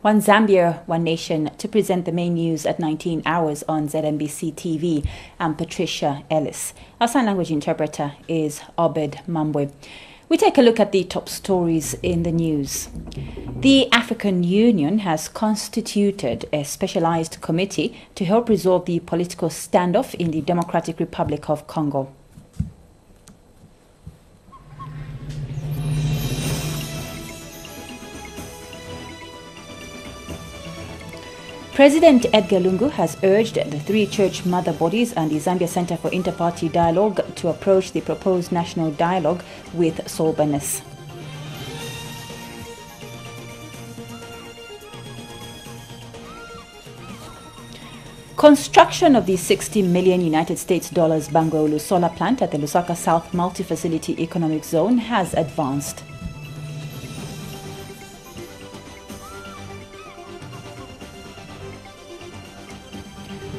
One Zambia, One Nation. To present the main news at 19 hours on ZNBC TV, I'm Patricia Ellis. Our sign language interpreter is Obed Mambwe. We take a look at the top stories in the news. The African Union has constituted a specialized committee to help resolve the political standoff in the Democratic Republic of Congo. President Edgar Lungu has urged the three church mother bodies and the Zambia Center for Inter-Party Dialogue to approach the proposed national dialogue with soberness. Construction of the $60 million United States Bangoulu solar plant at the Lusaka South Multi-Facility Economic Zone has advanced.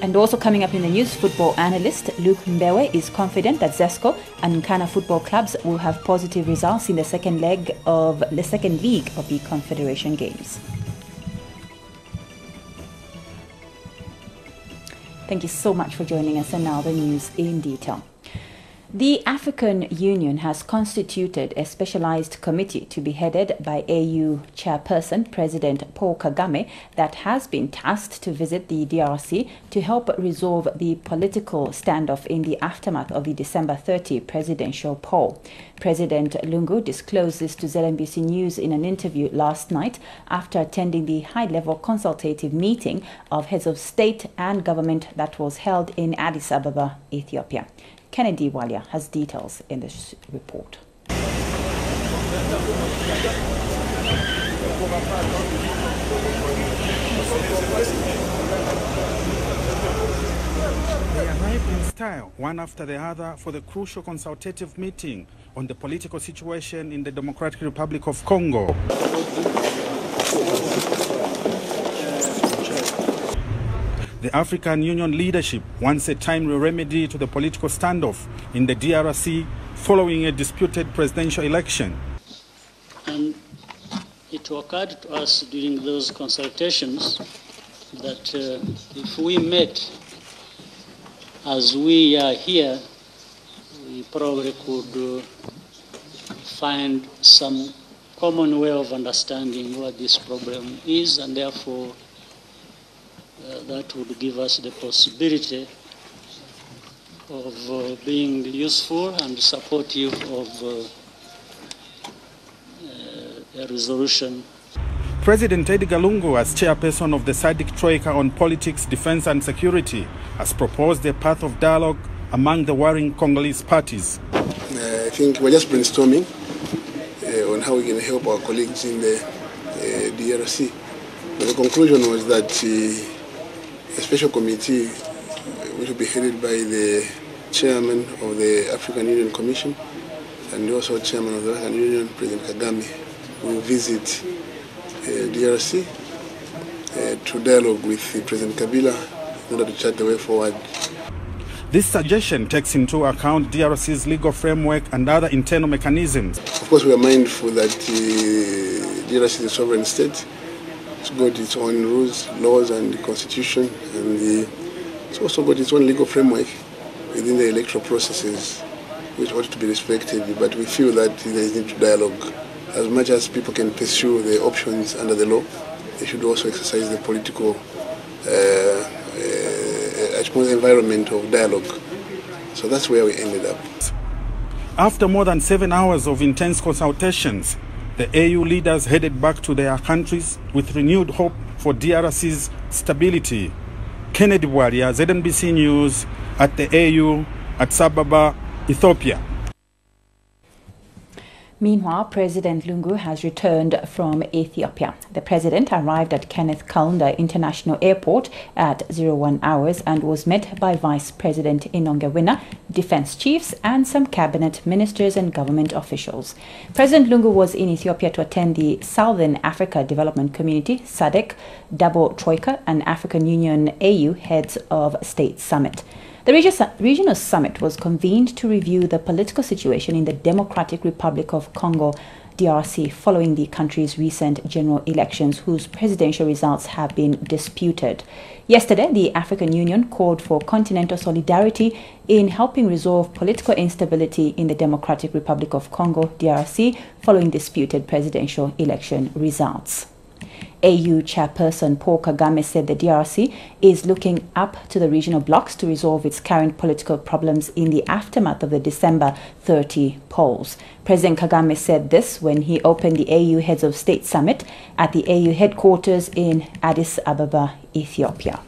And also coming up in the news, football analyst Luke Mbewe is confident that Zesco and Nkana football clubs will have positive results in the second leg of the second league of the Confederation Games. Thank you so much for joining us, and now the news in detail. The African Union has constituted a specialized committee to be headed by AU chairperson President Paul Kagame that has been tasked to visit the DRC to help resolve the political standoff in the aftermath of the December 30 presidential poll. President Lungu disclosed this to ZNBC News in an interview last night after attending the high-level consultative meeting of heads of state and government that was held in Addis Ababa, Ethiopia. Kennedy Walia has details in this report. The arrived in style, one after the other, for the crucial consultative meeting on the political situation in the Democratic Republic of Congo. The African Union leadership wants a timely remedy to the political standoff in the DRC following a disputed presidential election. And it occurred to us during those consultations that if we met as we are here, we probably could find some common way of understanding what this problem is, and therefore that would give us the possibility of being useful and supportive of a resolution. President Edgar Lungu, as chairperson of the SADC Troika on Politics, Defense and Security, has proposed a path of dialogue among the warring Congolese parties. I think we're just brainstorming on how we can help our colleagues in the DRC. But the conclusion was that a special committee which will be headed by the chairman of the African Union Commission and also chairman of the African Union, President Kagame, will visit DRC to dialogue with President Kabila in order to chart the way forward. This suggestion takes into account DRC's legal framework and other internal mechanisms. Of course, we are mindful that DRC is a sovereign state. It's got its own rules, laws, and the constitution, and it's also got its own legal framework within the electoral processes, which ought to be respected. But we feel that there is need to dialogue. As much as people can pursue the options under the law, they should also exercise the political environment of dialogue. So that's where we ended up. After more than 7 hours of intense consultations, the AU leaders headed back to their countries with renewed hope for DRC's stability. Kennedy Walia, ZNBC News, at the AU at Addis Ababa, Ethiopia. Meanwhile, President Lungu has returned from Ethiopia. The president arrived at Kenneth Kaunda International Airport at 01 hours and was met by Vice President Inauguration, defense chiefs, and some cabinet ministers and government officials. President Lungu was in Ethiopia to attend the Southern Africa Development Community, SADC, Double Troika, and African Union AU Heads of State Summit. The regional summit was convened to review the political situation in the Democratic Republic of Congo DRC following the country's recent general elections, whose presidential results have been disputed. Yesterday, the African Union called for continental solidarity in helping resolve political instability in the Democratic Republic of Congo, DRC, following disputed presidential election results. AU chairperson Paul Kagame said the DRC is looking up to the regional blocs to resolve its current political problems in the aftermath of the December 30 polls. President Kagame said this when he opened the AU Heads of State Summit at the AU headquarters in Addis Ababa, Ethiopia.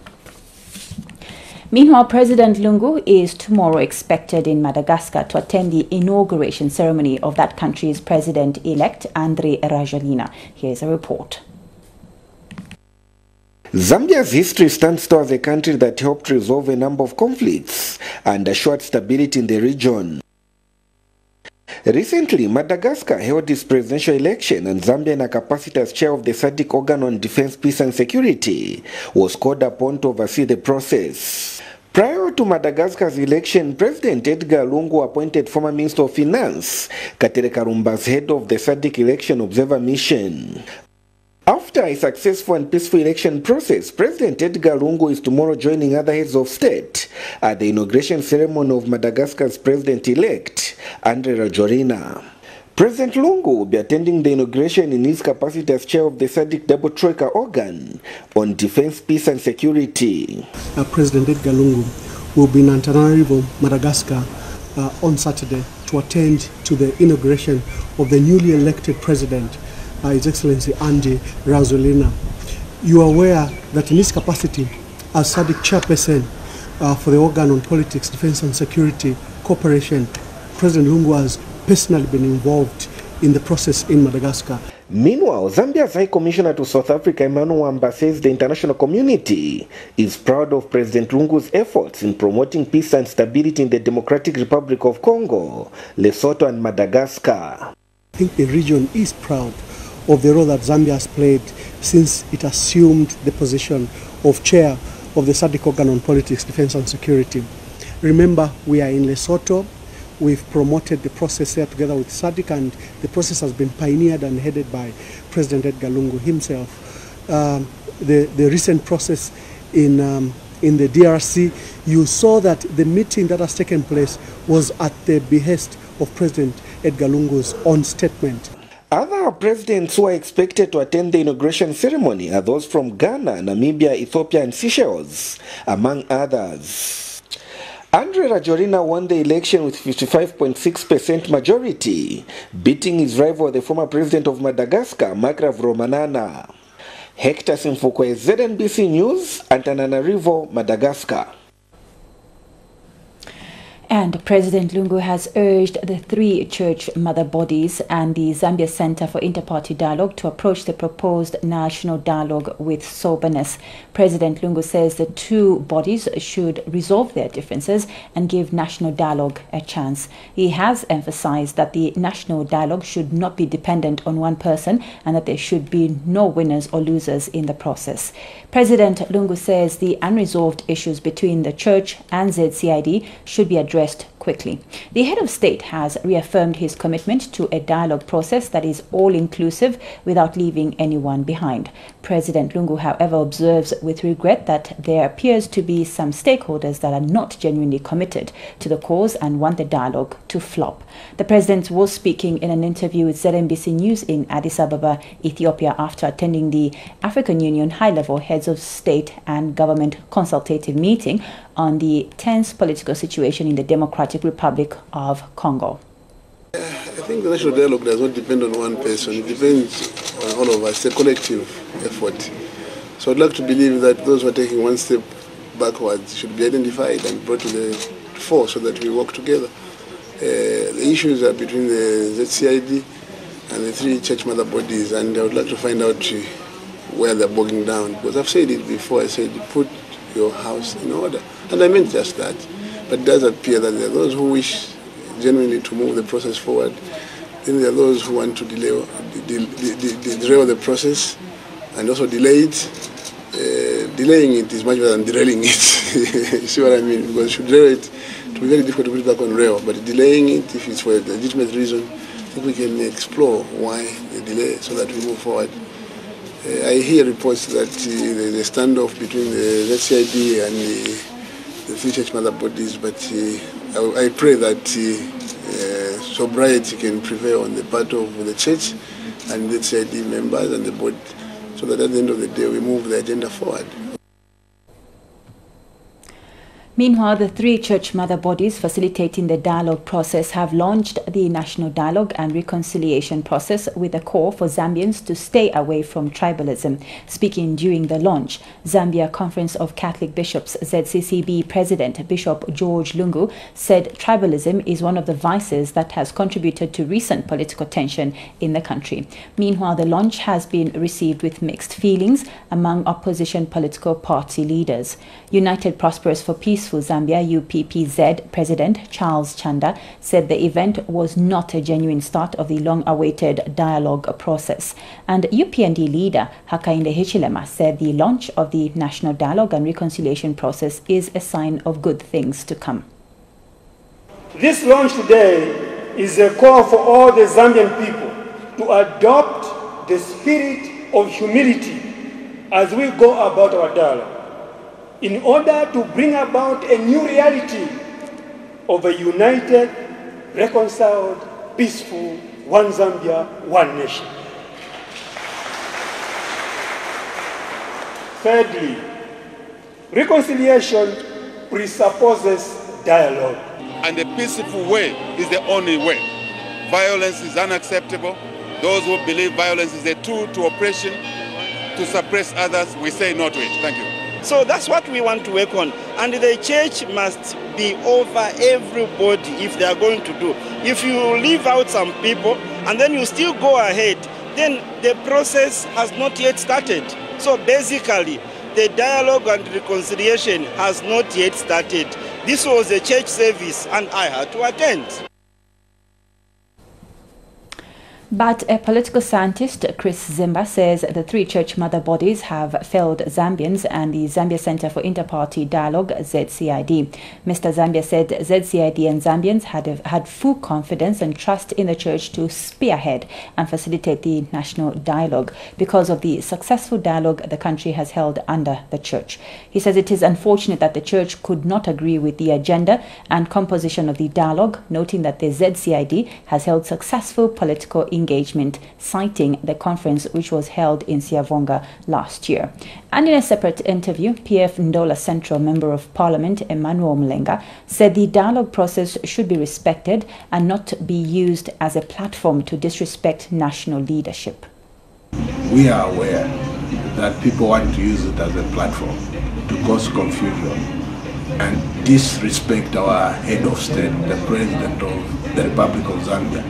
Meanwhile, President Lungu is tomorrow expected in Madagascar to attend the inauguration ceremony of that country's president-elect, Andry Rajoelina. Here's a report. Zambia's history stands tall as a country that helped resolve a number of conflicts and assured stability in the region. Recently, Madagascar held its presidential election, and Zambia, in a capacity as chair of the SADC organ on defense, peace and security, was called upon to oversee the process. Prior to Madagascar's election, President Edgar Lungu appointed former Minister of Finance Katere Karumba as head of the SADC election observer mission. After a successful and peaceful election process, President Edgar Lungu is tomorrow joining other heads of state at the inauguration ceremony of Madagascar's president-elect, Andry Rajoelina. President Lungu will be attending the inauguration in his capacity as chair of the SADC Double Troika organ on defense, peace and security. President Edgar Lungu will be in Antananarivo, Madagascar on Saturday to attend to the inauguration of the newly elected president, His Excellency Andry Rajoelina. You are aware that in his capacity as SADC chairperson for the organ on politics, defense and security cooperation, President Lungu has personally been involved in the process in Madagascar. Meanwhile, Zambia's High Commissioner to South Africa, Emmanuel Wamba, says the international community is proud of President Lungu's efforts in promoting peace and stability in the Democratic Republic of Congo, Lesotho and Madagascar. I think the region is proud of the role that Zambia has played since it assumed the position of chair of the SADC organ on politics, defense and security. Remember, we are in Lesotho. We've promoted the process here together with SADC, and the process has been pioneered and headed by President Edgar Lungu himself. The recent process in the DRC, you saw that the meeting that has taken place was at the behest of President Edgar Lungu's own statement. Other presidents who are expected to attend the inauguration ceremony are those from Ghana, Namibia, Ethiopia and Seychelles, among others. Andry Rajoelina won the election with 55.6% majority, beating his rival, the former president of Madagascar, Marc Ravalomanana. Hector Simfukwe, ZNBC News, Antananarivo, Madagascar. And President Lungu has urged the three church mother bodies and the Zambia Center for Interparty Dialogue to approach the proposed national dialogue with soberness. President Lungu says the two bodies should resolve their differences and give national dialogue a chance. He has emphasized that the national dialogue should not be dependent on one person and that there should be no winners or losers in the process. President Lungu says the unresolved issues between the church and ZCID should be addressed quickly. The head of state has reaffirmed his commitment to a dialogue process that is all-inclusive without leaving anyone behind. President Lungu, however, observes with regret that there appears to be some stakeholders that are not genuinely committed to the cause and want the dialogue to flop. The president was speaking in an interview with ZNBC News in Addis Ababa, Ethiopia, after attending the African Union high-level heads of state and government consultative meeting on the tense political situation in the Democratic Republic of Congo. I think the national dialogue does not depend on one person. It depends on all of us. It's a collective effort. So I'd like to believe that those who are taking one step backwards should be identified and brought to the fore so that we work together. The issues are between the ZCID and the three church mother bodies, and I would like to find out where they're bogging down. Because I've said it before, I said put your house in order. And I meant just that. But it does appear that there are those who wish genuinely to move the process forward. Then there are those who want to derail the process and also delay it. Delaying it is much better than derailing it. You see what I mean? Because if you derail it, it will be very difficult to put it back on rail. But delaying it, if it's for a legitimate reason, think we can explore why the delay so that we move forward. I hear reports that the standoff between the ZCID and the three church mother bodies, but I pray that sobriety can prevail on the part of the church and the ZCID members and the board, so that at the end of the day we move the agenda forward. Meanwhile, the three church mother bodies facilitating the dialogue process have launched the National Dialogue and Reconciliation process with a call for Zambians to stay away from tribalism. Speaking during the launch, Zambia Conference of Catholic Bishops ZCCB President Bishop George Lungu said tribalism is one of the vices that has contributed to recent political tension in the country. Meanwhile, the launch has been received with mixed feelings among opposition political party leaders. United Prosperous for Peaceful Zambia UPPZ President Charles Chanda said the event was not a genuine start of the long-awaited dialogue process. And UPND leader Hakainde Hichilema said the launch of the National Dialogue and Reconciliation process is a sign of good things to come. This launch today is a call for all the Zambian people to adopt the spirit of humility as we go about our dialogue, in order to bring about a new reality of a united, reconciled, peaceful, one Zambia, one nation. Thirdly, reconciliation presupposes dialogue. And the peaceful way is the only way. Violence is unacceptable. Those who believe violence is a tool to oppression, to suppress others, we say no to it. Thank you. So that's what we want to work on. And the church must be over everybody if they are going to do. If you leave out some people and then you still go ahead, then the process has not yet started. So basically, the dialogue and reconciliation has not yet started. This was a church service and I had to attend. But a political scientist, Chris Zimba, says the three church mother bodies have failed Zambians and the Zambia Center for Inter-Party Dialogue, ZCID. Mr. Zambia said ZCID and Zambians had full confidence and trust in the church to spearhead and facilitate the national dialogue because of the successful dialogue the country has held under the church. He says it is unfortunate that the church could not agree with the agenda and composition of the dialogue, noting that the ZCID has held successful political engagement, citing the conference which was held in Siavonga last year. And in a separate interview, PF Ndola Central Member of Parliament Emmanuel Mlenga said the dialogue process should be respected and not be used as a platform to disrespect national leadership. We are aware that people want to use it as a platform to cause confusion and disrespect our head of state, the President of the Republic of Zambia,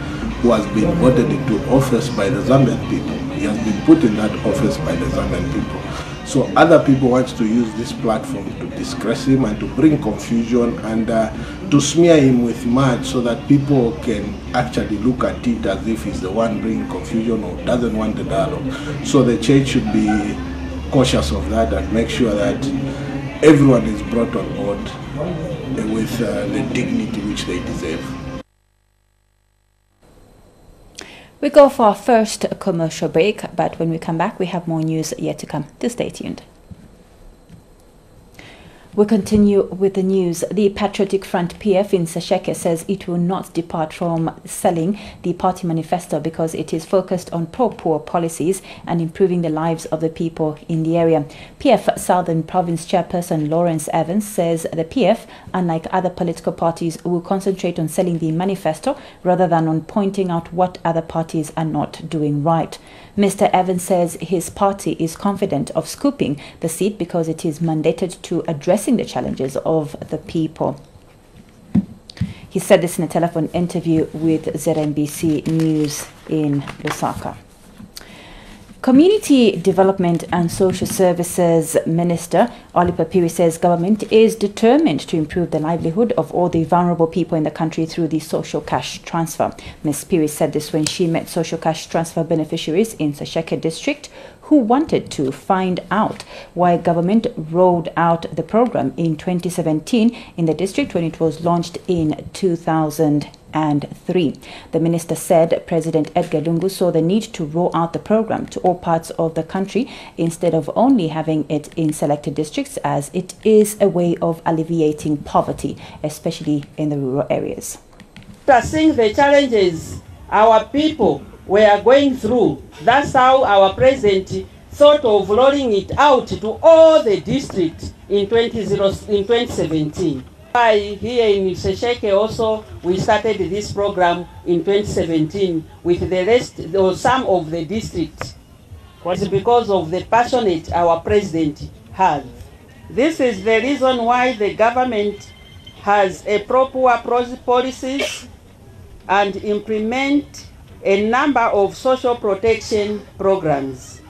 who has been voted into office by the Zambian people. He has been put in that office by the Zambian people. So other people want to use this platform to disgrace him and to bring confusion and to smear him with mud so that people can actually look at it as if he's the one bringing confusion or doesn't want the dialogue. So the church should be cautious of that and make sure that everyone is brought on board with the dignity which they deserve. We go for our first commercial break, but when we come back, we have more news yet to come. Do stay tuned. We continue with the news. The Patriotic Front PF in Sesheke says it will not depart from selling the party manifesto because it is focused on pro-poor policies and improving the lives of the people in the area. PF Southern Province Chairperson Lawrence Evans says the PF, unlike other political parties, will concentrate on selling the manifesto rather than on pointing out what other parties are not doing right. Mr. Evans says his party is confident of scooping the seat because it is mandated to addressing the challenges of the people. He said this in a telephone interview with ZNBC News in Lusaka. Community Development and Social Services Minister Oliver Piri says government is determined to improve the livelihood of all the vulnerable people in the country through the social cash transfer. Ms. Piri said this when she met social cash transfer beneficiaries in Sesheke district who wanted to find out why government rolled out the program in 2017 in the district when it was launched in 2018. and 3. The minister said President Edgar Lungu saw the need to roll out the program to all parts of the country instead of only having it in selected districts, as it is a way of alleviating poverty, especially in the rural areas. Seeing the challenges our people were going through, that's how our president thought of rolling it out to all the districts in 2017. Here in Sesheke also, we started this program in 2017 with the rest or some of the districts. It's because of the passionate our president has. This is the reason why the government has a proper policies and implement a number of social protection programs.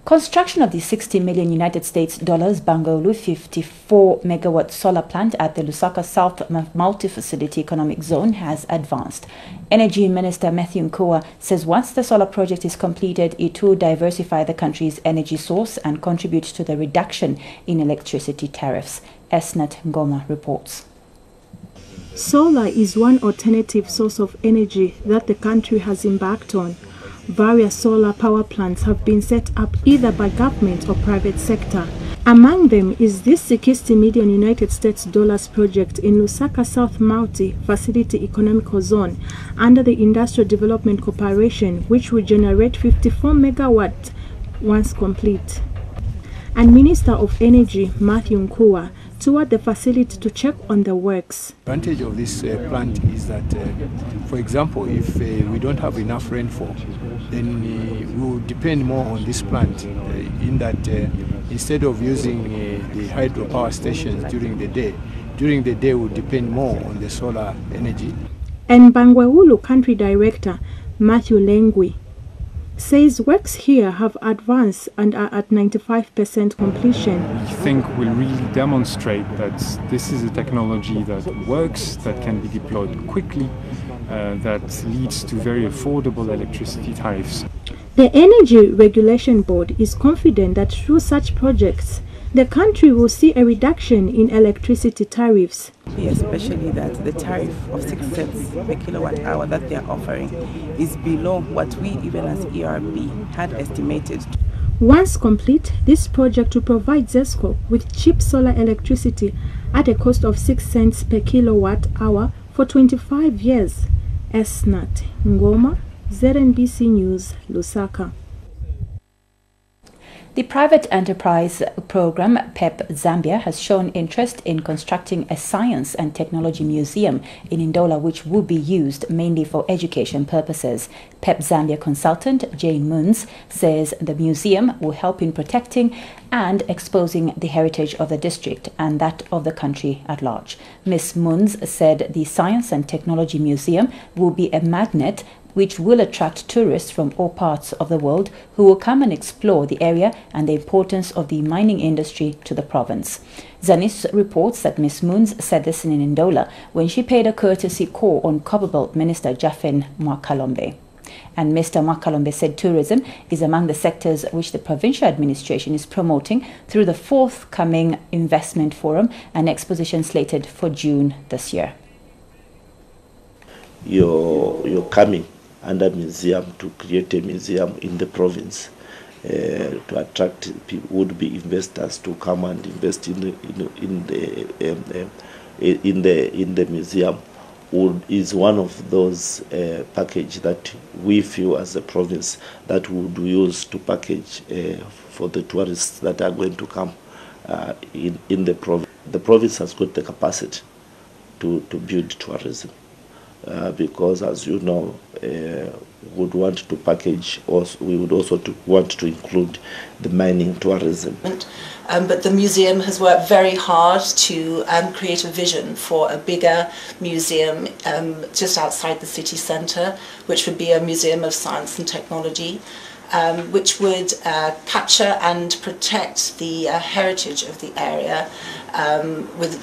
Construction of the 60 million United States dollars Bangolu 54 megawatt solar plant at the Lusaka South multi-facility economic zone has advanced. Energy Minister Matthew Nkoa says once the solar project is completed, it will diversify the country's energy source and contribute to the reduction in electricity tariffs. Esnat Ngoma reports. Solar is one alternative source of energy that the country has embarked on. Various solar power plants have been set up either by government or private sector. Among them is this 60 million United States dollars project in Lusaka South multi-facility economical zone under the Industrial Development Corporation, which will generate 54 megawatt once complete. And Minister of Energy Matthew Nkoa toured the facility to check on the works. The advantage of this plant is that, for example, if we don't have enough rainfall, then we will depend more on this plant in that instead of using the hydropower stations during the day we'll depend more on the solar energy. And Bangweulu Country Director Matthew Lengwi says works here have advanced and are at 95% completion. We think will really demonstrate that this is a technology that works, that can be deployed quickly, that leads to very affordable electricity tariffs. The Energy Regulation Board is confident that through such projects, the country will see a reduction in electricity tariffs. Especially that the tariff of 6 cents per kilowatt hour that they are offering is below what we even as ERB had estimated. Once complete, this project will provide ZESCO with cheap solar electricity at a cost of 6 cents per kilowatt hour for 25 years. Esnat Ngoma, ZNBC News, Lusaka. The private enterprise program PEP Zambia has shown interest in constructing a science and technology museum in Ndola, which will be used mainly for education purposes. PEP Zambia consultant Jane Moons says the museum will help in protecting and exposing the heritage of the district and that of the country at large. Ms. Moons said the Science and Technology Museum will be a magnet which will attract tourists from all parts of the world who will come and explore the area and the importance of the mining industry to the province. Zanis reports that Ms. Moons said this in Ndola when she paid a courtesy call on Copperbelt Minister Jaffen Mwakalombe. And Mr. Mwakalombe said tourism is among the sectors which the provincial administration is promoting through the forthcoming investment forum and exposition slated for June this year. You're coming under museum to create a museum in the province to attract would-be investors to come and invest in the museum is one of those package that we feel as a province that would use to package for the tourists that are going to come in the province. The province has got the capacity to build tourism. Because, as you know, would want to package. Also, we would also want to include the mining tourism. But the museum has worked very hard to create a vision for a bigger museum just outside the city centre, which would be a museum of science and technology, which would capture and protect the heritage of the area with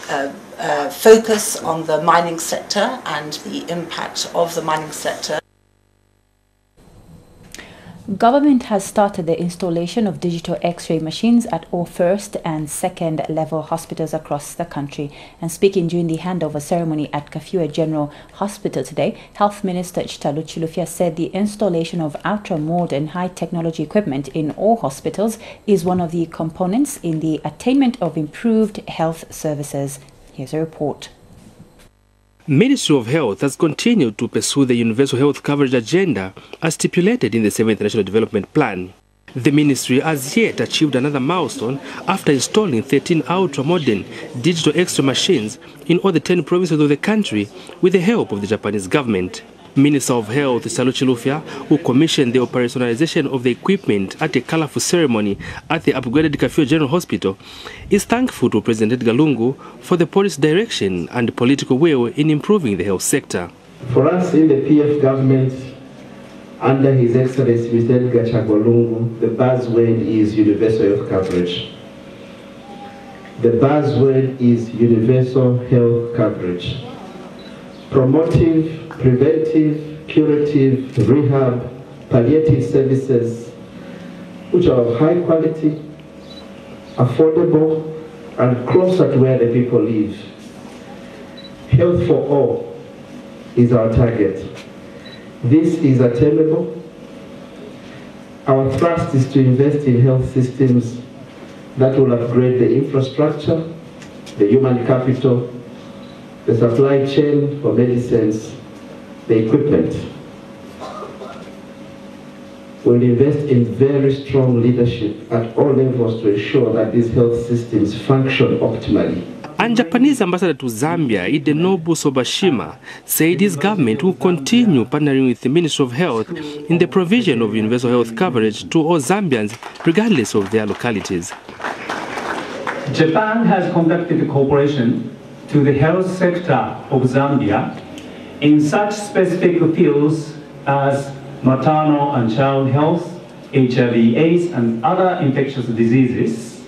focus on the mining sector and the impact of the mining sector. Government has started the installation of digital X-ray machines at all first and second level hospitals across the country. And speaking during the handover ceremony at Kafue General Hospital today, Health Minister Chitalu Chilufya said the installation of ultra-modern high-technology equipment in all hospitals is one of the components in the attainment of improved health services. Here's a report. Ministry of Health has continued to pursue the universal health coverage agenda as stipulated in the 7th National Development Plan. The ministry has yet achieved another milestone after installing 13 ultra-modern digital X-ray machines in all the 10 provinces of the country with the help of the Japanese government. Minister of Health Chitalu Chilufya, who commissioned the operationalization of the equipment at a colorful ceremony at the upgraded Kafue General Hospital, is thankful to President Lungu for the policy direction and political will in improving the health sector. For us in the PF government, under His Excellency Mr. Lungu, the buzzword is universal health coverage. The buzzword is universal health coverage. Promotive, preventive, curative, rehab, palliative services which are of high quality, affordable, and closer to where the people live. Health for all is our target. This is attainable. Our thrust is to invest in health systems that will upgrade the infrastructure, the human capital, the supply chain for medicines, the equipment. We'll invest in very strong leadership at all levels to ensure that these health systems function optimally. And Japanese ambassador to Zambia, Idenobu Sobashima, said his government will continue partnering with the Ministry of Health in the provision of universal health coverage to all Zambians, regardless of their localities. Japan has conducted cooperation to the health sector of Zambia in such specific fields as maternal and child health, HIV/AIDS, and other infectious diseases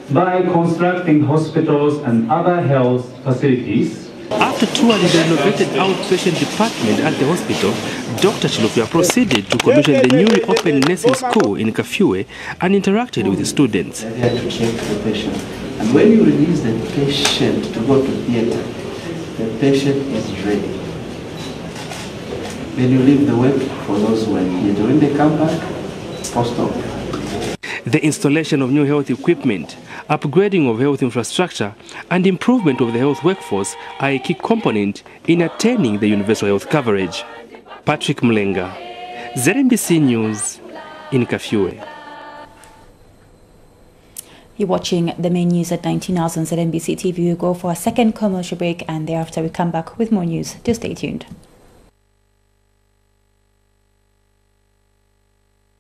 by constructing hospitals and other health facilities. After touring the renovated outpatient department at the hospital, Dr. Chilufya proceeded to commission the newly opened nursing school in Kafue and interacted with the students. They had to check the patient. And when you release the patient to go to theater, the patient is ready. Then you leave the work for those who are here. When they come back, post-op. The installation of new health equipment, upgrading of health infrastructure, and improvement of the health workforce are a key component in attaining the universal health coverage. Patrick Mlenga, ZNBC News in Kafue. You're watching the main news at 19 hours on ZNBC TV. We'll go for a second commercial break and thereafter we come back with more news. Do stay tuned.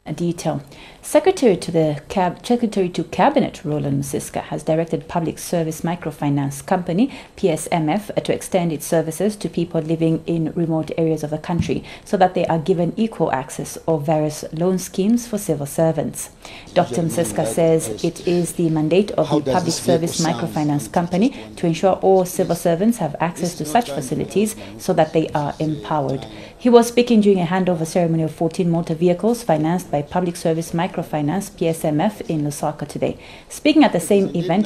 A detail. Secretary to Cabinet Roland Musiska has directed Public Service Microfinance Company PSMF to extend its services to people living in remote areas of the country so that they are given equal access of various loan schemes for civil servants. Dr. Musiska says it is the mandate of the Public Service Microfinance Company to ensure all civil servants have access to such facilities so that they are empowered. He was speaking during a handover ceremony of 14 motor vehicles financed by Public Service Microfinance PSMF in Lusaka today. Speaking at the same event,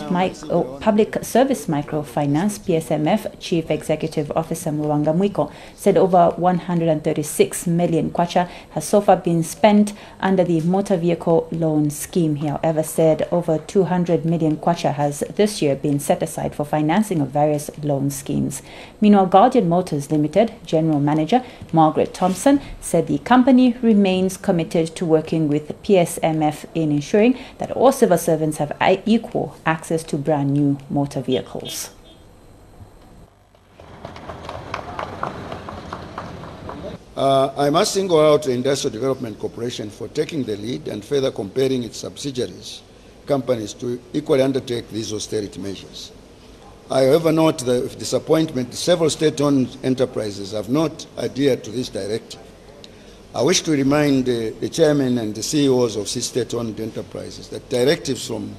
Public Service Microfinance PSMF Chief Executive Officer Mwanga Mwiko said over 136 million kwacha has so far been spent under the motor vehicle loan scheme. He, however, said over 200 million kwacha has this year been set aside for financing of various loan schemes. Meanwhile, Guardian Motors Limited General Manager Margaret Thompson said the company remains committed to working with PSMF in ensuring that all civil servants have equal access to brand new motor vehicles. I must single out the Industrial Development Corporation for taking the lead and further compelling its subsidiaries companies to equally undertake these austerity measures. I, however, note that with disappointment several state-owned enterprises have not adhered to this directive. I wish to remind the chairman and the CEOs of state-owned enterprises that directives from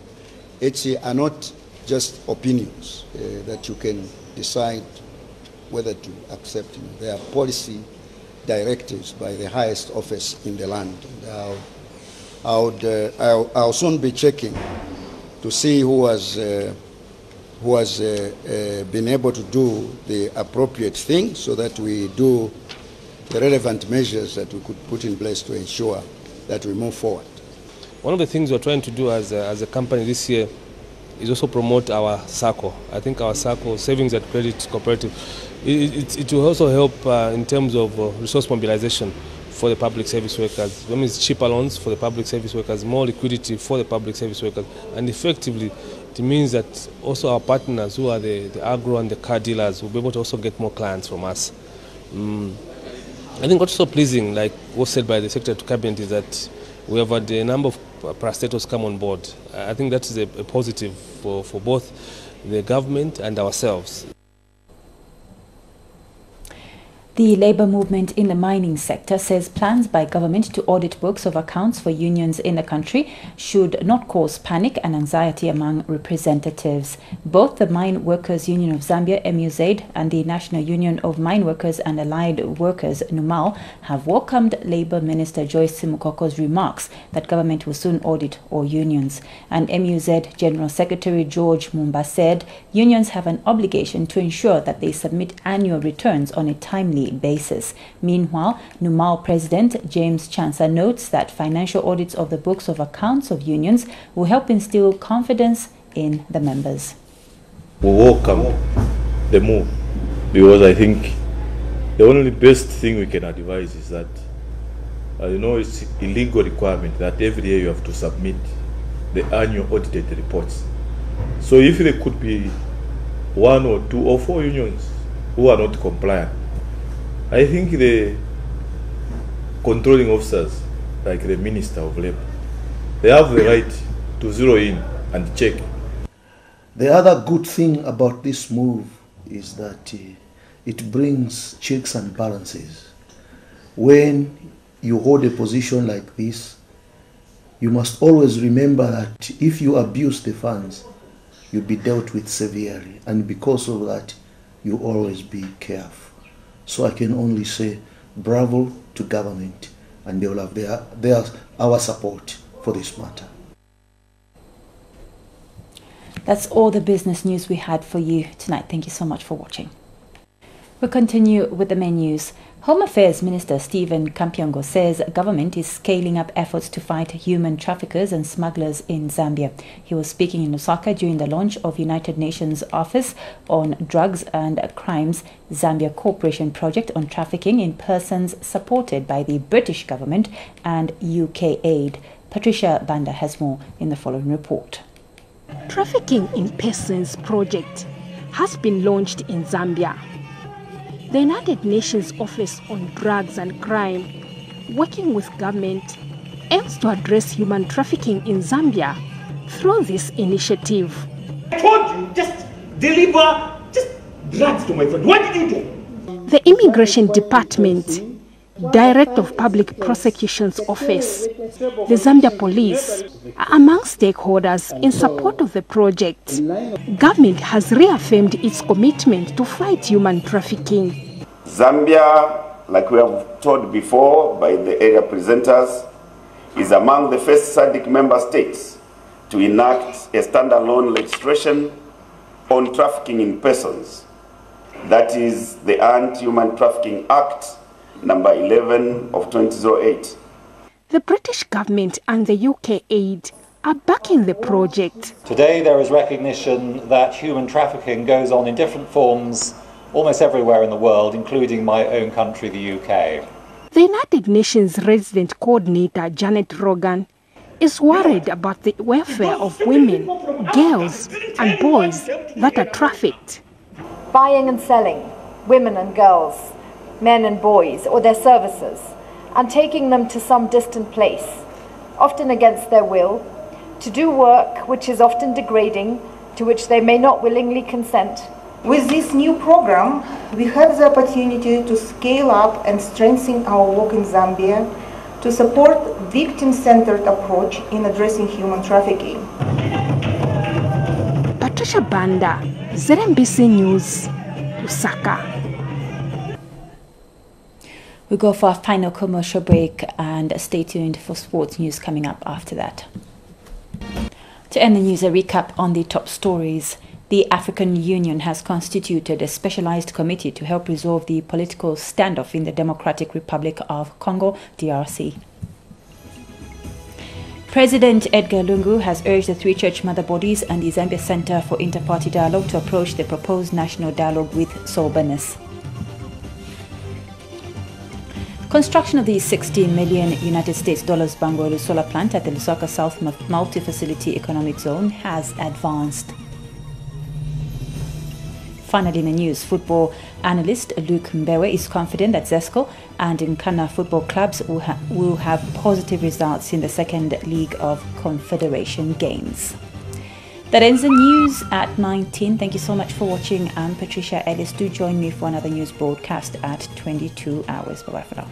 HC are not just opinions that you can decide whether to accept. They are policy directives by the highest office in the land. I'll soon be checking to see who has been able to do the appropriate thing so that we do the relevant measures that we could put in place to ensure that we move forward. One of the things we're trying to do as a company this year is also promote our SACCO. I think our SACCO, Savings and Credit Cooperative, it will also help in terms of resource mobilization for the public service workers. That means cheaper loans for the public service workers, more liquidity for the public service workers, and effectively it means that also our partners who are the agro and the car dealers will be able to also get more clients from us. I think what's so pleasing, like was said by the Secretary to Cabinet, is that we have had a number of parastatals come on board. I think that is a positive for both the government and ourselves. The labour movement in the mining sector says plans by government to audit books of accounts for unions in the country should not cause panic and anxiety among representatives. Both the Mine Workers Union of Zambia, MUZ, and the National Union of Mine Workers and Allied Workers, NUMAL, have welcomed Labour Minister Joyce Simukoko's remarks that government will soon audit all unions. And MUZ General Secretary George Mumba said unions have an obligation to ensure that they submit annual returns on a timely basis. Meanwhile, NUMAL President James Chansa notes that financial audits of the books of accounts of unions will help instill confidence in the members. We welcome the move because I think the only best thing we can advise is that it's a legal requirement that every year you have to submit the annual audited reports. So if there could be 1 or 2 or 4 unions who are not compliant, I think the controlling officers, like the Minister of Labour, they have the right to zero in and check. The other good thing about this move is that it brings checks and balances. When you hold a position like this, you must always remember that if you abuse the funds, you'll be dealt with severely. And because of that, you always be careful. So I can only say bravo to government, and they will have our support for this matter. That's all the business news we had for you tonight. Thank you so much for watching. We'll continue with the main news. Home Affairs Minister Stephen Kampiongo says government is scaling up efforts to fight human traffickers and smugglers in Zambia. He was speaking in Lusaka during the launch of United Nations Office on Drugs and Crimes Zambia Cooperation Project on Trafficking in Persons, supported by the British government and UK aid. Patricia Banda has more in the following report. Trafficking in Persons project has been launched in Zambia. The United Nations Office on Drugs and Crime, working with government, aims to address human trafficking in Zambia through this initiative. I told you, just deliver drugs to my friend. What did you do? The Immigration Department, Director of Public Prosecution's Office, the Zambia Police are among stakeholders in support of the project. Government has reaffirmed its commitment to fight human trafficking. Zambia, like we have told before by the area presenters, is among the first SADC member states to enact a standalone legislation on trafficking in persons. That is the Anti-Human Trafficking Act number 11 of 2008. The British government and the UK aid are backing the project. Today there is recognition that human trafficking goes on in different forms almost everywhere in the world, including my own country, the UK. The United Nations resident coordinator, Janet Rogan, is worried about the welfare of women, girls and boys that are trafficked. Buying and selling women and girls, men and boys, or their services, and taking them to some distant place, often against their will, to do work which is often degrading, to which they may not willingly consent. With this new program, we have the opportunity to scale up and strengthen our work in Zambia to support victim-centered approach in addressing human trafficking. Patricia Banda, ZNBC News, Lusaka. We'll go for our final commercial break and stay tuned for sports news coming up after that. To end the news, a recap on the top stories. The African Union has constituted a specialized committee to help resolve the political standoff in the Democratic Republic of Congo, DRC. President Edgar Lungu has urged the three church mother bodies and the Zambia Center for Inter-Party Dialogue to approach the proposed national dialogue with soberness. Construction of the $60 million United States Bangoelu solar plant at the Lusaka South Multi-Facility Economic Zone has advanced. Finally, in the news, football analyst Luke Mbewe is confident that Zesco and Nkana football clubs will have positive results in the second League of Confederation Games. That ends the news at 19. Thank you so much for watching. I'm Patricia Ellis. Do join me for another news broadcast at 22 hours. Bye-bye for now.